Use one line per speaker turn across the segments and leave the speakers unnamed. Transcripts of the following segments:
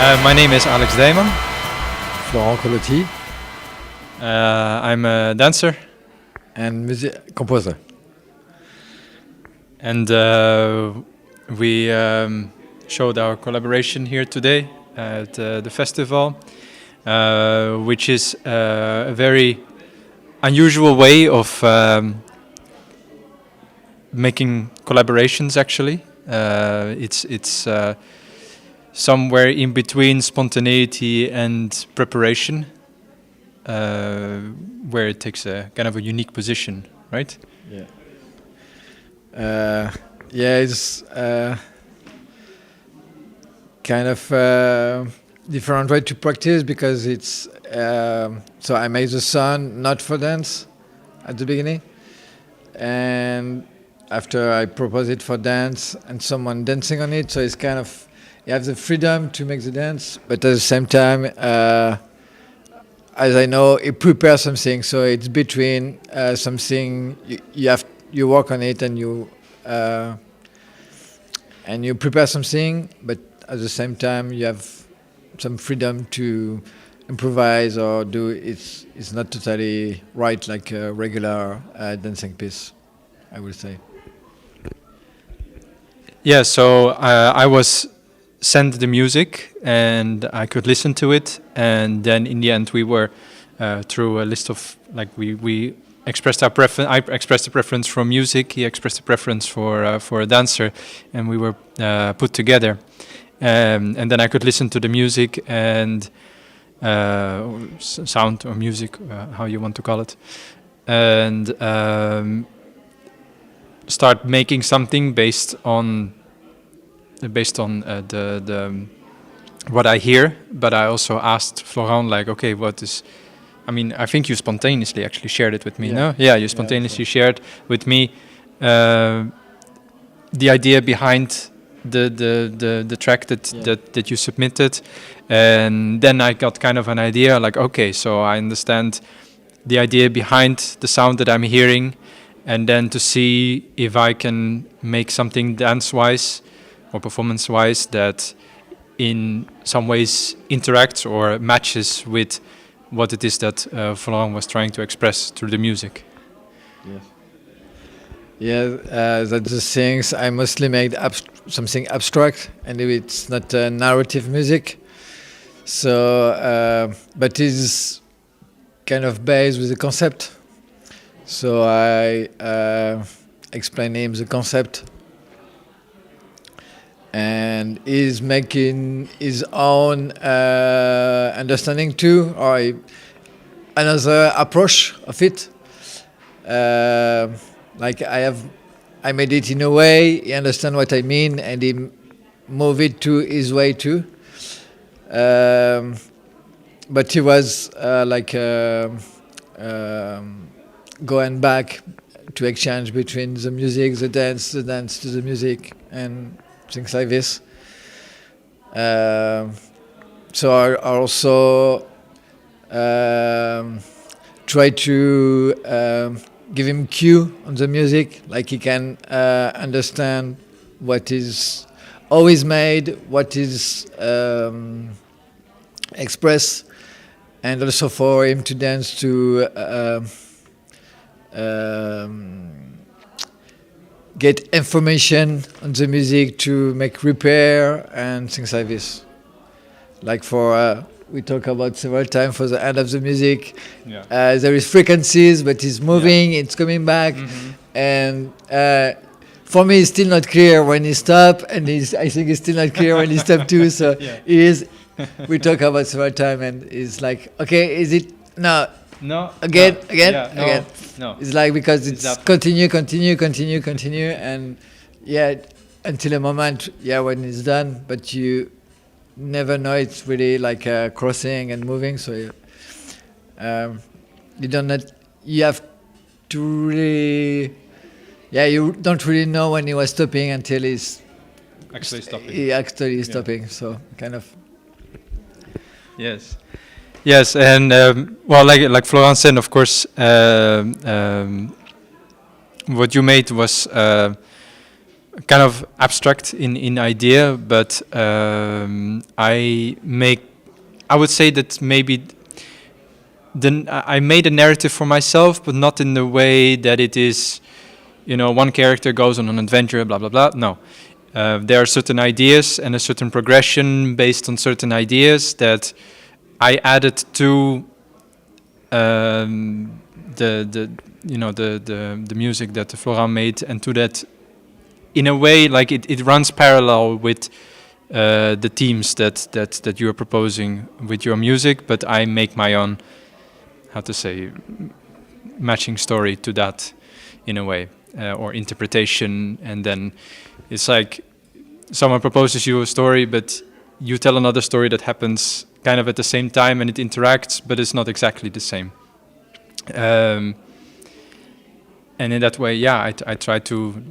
My name is Deijmann.
Florent Colautti.
I'm a dancer.
And composer.
And we showed our collaboration here today at the festival, which is a very unusual way of making collaborations, actually. It's somewhere in between spontaneity and preparation, where it takes a kind of a unique position, right?
Yeah. It's kind of different way to practice because it's so I made the song not for dance at the beginning, and after I proposed it for dance and someone dancing on it, so it's kind of you have the freedom to make the dance, but at the same time, as I know, it prepares something. So it's between something you work on it and you prepare something, but at the same time you have some freedom to improvise or do. It's not totally right like a regular dancing piece, I would say.
Yeah. So I was sent the music and I could listen to it, and then in the end we were through a list of we expressed our preference. I expressed a preference for music. He expressed a preference for a dancer, and we were put together. And then I could listen to the music and sound or music, how you want to call it, and start making something based on the what I hear. But I also asked Florent, okay, what is? I mean, I think you spontaneously actually shared it with me, no? Yeah, you spontaneously shared with me the idea behind the track that you submitted, and then I got kind of an idea, okay, so I understand the idea behind the sound that I'm hearing, and then to see if I can make something dance-wise or performance-wise that in some ways interacts or matches with what it is that Florent was trying to express through the music.
Yes. Yeah, that's the things. I mostly made something abstract, and it's not narrative music. So, but it's kind of based with the concept. So I explain him the concept, and he's making his own understanding too, or another approach of it. I made it in a way he understand what I mean, and he move it to his way too. But he was going back to exchange between the music, the dance to the music, and things like this. So I also try to give him cue on the music, like he can understand what is always made, what is expressed, and also for him to dance to get information on the music, to make repair and things like this. Like for we talk about several times for the end of the music. Yeah. There is frequencies, but it's moving, it's coming back, and for me, it's still not clear when he stopped, and I think it's still not clear when he stopped too. So it is. We talk about several times, and it's like, okay, is it no? Again. No. It's like because it's continue, and until a moment, when it's done, but you never know it's really like crossing and moving. So you have to really, you don't really know when he was stopping until he's
actually stopping.
He actually stopping. So kind of.
Yes, and like Florent said, of course, what you made was kind of abstract in idea, but I would say that maybe I made a narrative for myself, but not in the way that it is, one character goes on an adventure, blah, blah, blah. No. There are certain ideas and a certain progression based on certain ideas that I added to the music that Florent made, and to that, in a way, like it runs parallel with the themes that you are proposing with your music, but I make my own, matching story to that, in a way, or interpretation, and then it's like someone proposes you a story, but you tell another story that happens kind of at the same time, and it interacts, but it's not exactly the same. And in that way, I try to,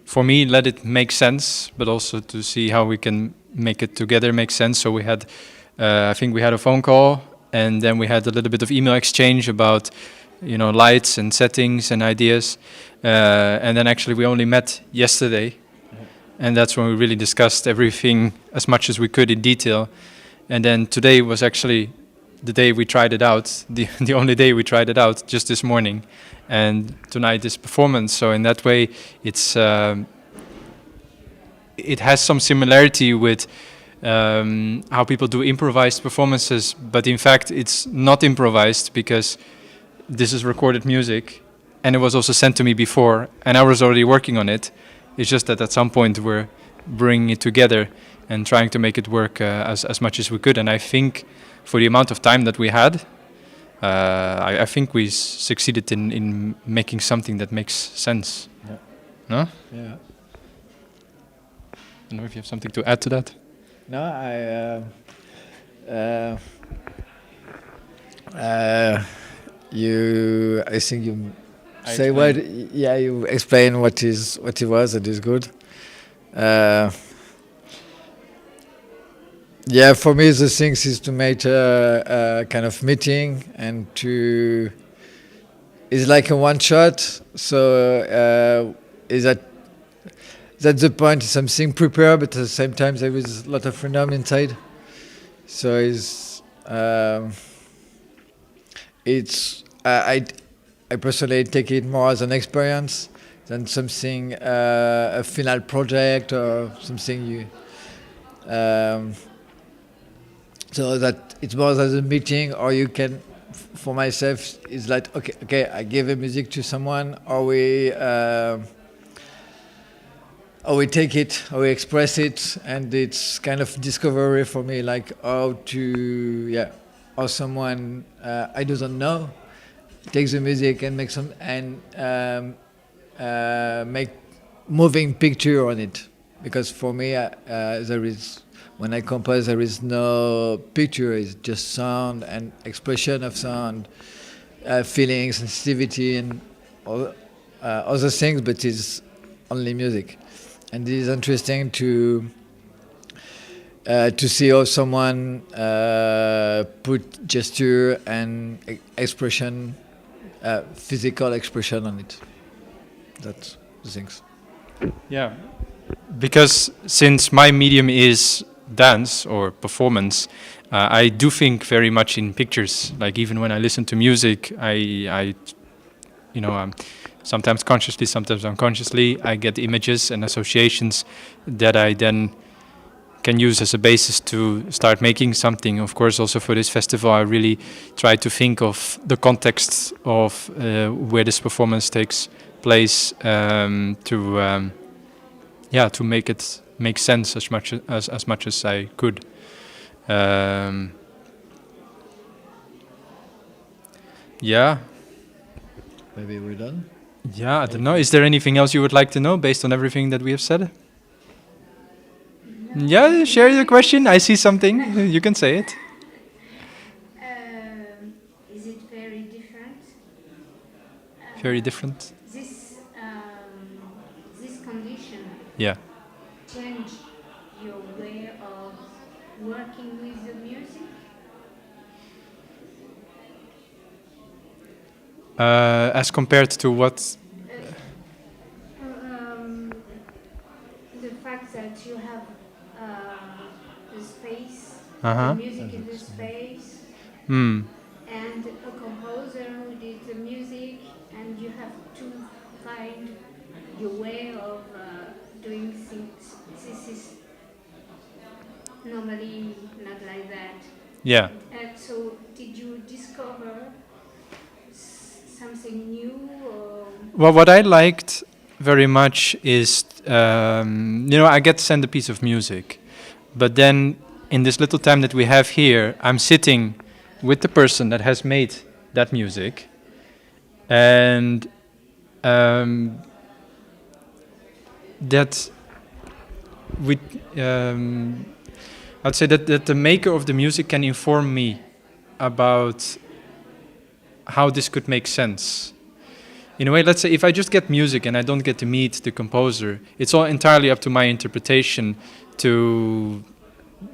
for me, let it make sense, but also to see how we can make it together make sense. So we had, I think we had a phone call, and then we had a little bit of email exchange about, lights and settings and ideas. And then actually we only met yesterday, and that's when we really discussed everything as much as we could in detail. And then today was actually the day we tried it out, the only day we tried it out, just this morning. And tonight is performance. So in that way, it's it has some similarity with how people do improvised performances, but in fact it's not improvised, because this is recorded music, and it was also sent to me before, and I was already working on it. It's just that at some point we're bringing it together and trying to make it work as much as we could. And I think for the amount of time that we had, I think we succeeded in making something that makes sense.
Yeah.
No?
Yeah.
I don't know if you have something to add to that.
No, I think you say what? Yeah, you explain what it was. It is good. Yeah, for me the things is to make a kind of meeting, and to, it's like a one shot. So is that's the point. Something prepared, but at the same time there is a lot of freedom inside. So I personally take it more as an experience than something a final project or something you. So that it's more as a meeting, or you can, for myself, it's like okay, I give a music to someone, or we take it, or we express it, and it's kind of discovery for me, like how to, or someone I don't know takes the music and make some, and make moving picture on it, because for me there is, when I compose, there is no picture, it's just sound and expression of sound, feeling, sensitivity, and all other things, but it's only music. And it is interesting to see how someone put gesture and expression, physical expression on it. That's the things.
Yeah, because since my medium is dance or performance, I do think very much in pictures. Like even when I listen to music, I sometimes consciously, sometimes unconsciously, I get images and associations that I then can use as a basis to start making something. Of course, also for this festival, I really try to think of the context of where this performance takes place, to make it make sense as much as I could. Yeah.
Maybe we're done.
Yeah, I don't know. Is there anything else you would like to know based on everything that we have said? No. Yeah, share your question. I see something. You can say it.
Is it very different?
Very different?
This condition.
Yeah.
Change your way of working with the music?
As compared to what?
the space,
Uh-huh.
the music in the space,
Hmm.
and a composer who did the music, and you have to find your way of doing things. This is normally not like that.
Yeah.
And so, did you discover something new? Or
Well, what I liked very much is, I get sent a piece of music, but then in this little time that we have here, I'm sitting with the person that has made that music, and that we, I'd say that the maker of the music can inform me about how this could make sense. In a way, let's say if I just get music and I don't get to meet the composer, it's all entirely up to my interpretation to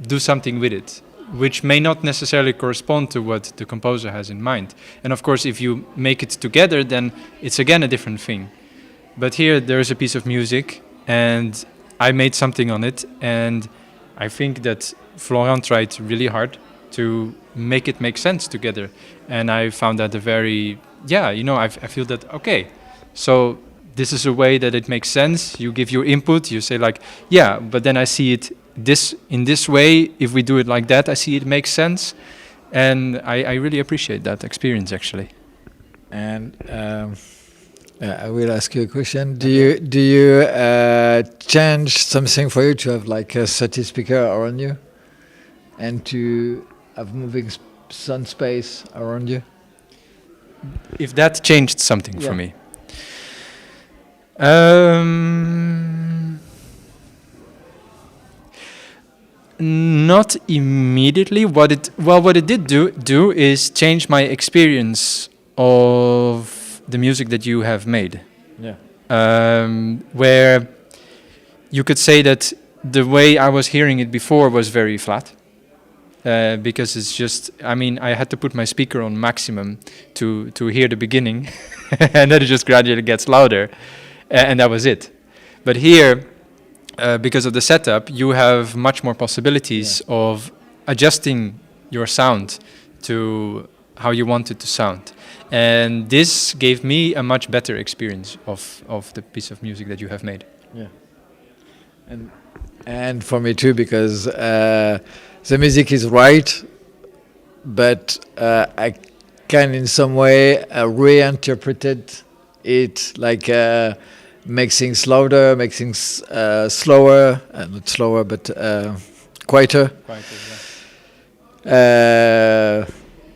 do something with it, which may not necessarily correspond to what the composer has in mind. And of course, if you make it together, then it's again a different thing. But here there is a piece of music and I made something on it, and I think that Florent tried really hard to make it make sense together. And I found that a very, I feel that, okay, so this is a way that it makes sense. You give your input, you say like, yeah, but then I see it in this way. If we do it like that, I see it makes sense. And I really appreciate that experience, actually.
And I will ask you a question. Do you change something for you to have like a 30 speaker around you, and to have moving sound space around you?
If that changed something for me. Not immediately. What it did do is change my experience of the music that you have made.
Yeah.
Where you could say that the way I was hearing it before was very flat. Because it's just, I had to put my speaker on maximum to hear the beginning, and then it just gradually gets louder, and that was it. But here, because of the setup, you have much more possibilities of adjusting your sound to how you want it to sound. And this gave me a much better experience of the piece of music that you have made.
Yeah. And for me too, because the music is right, but I can in some way reinterpret it, like make things louder, make things slower, not slower, but quieter.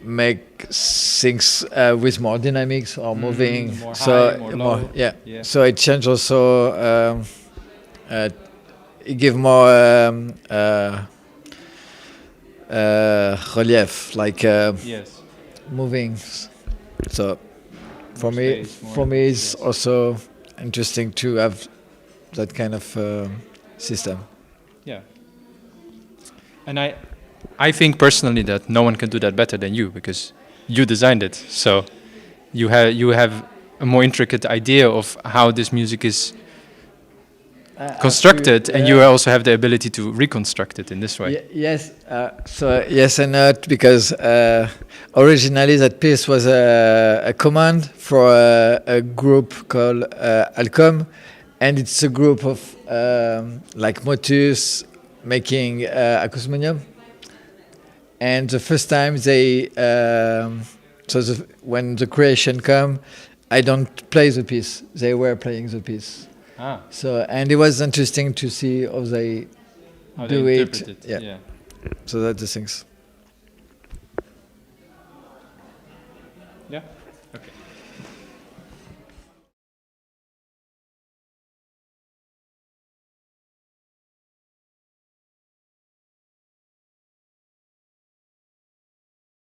Make things with more dynamics or moving.
More
so
high, more low.
yeah. So it changes also. It gives more relief, like moving. So for me, it's also interesting to have that kind of system.
Yeah. And I think personally that no one can do that better than you, because you designed it. So you have a more intricate idea of how this music is constructed, and you also have the ability to reconstruct it in this way.
Yes. So yes and not, because originally that piece was a command for a group called Alcom, and it's a group of like Motus making acousmonium. And the first time they, when the creation come, I don't play the piece. They were playing the piece. So, and it was interesting to see how they do it. Yeah. So that's the things.
Yeah.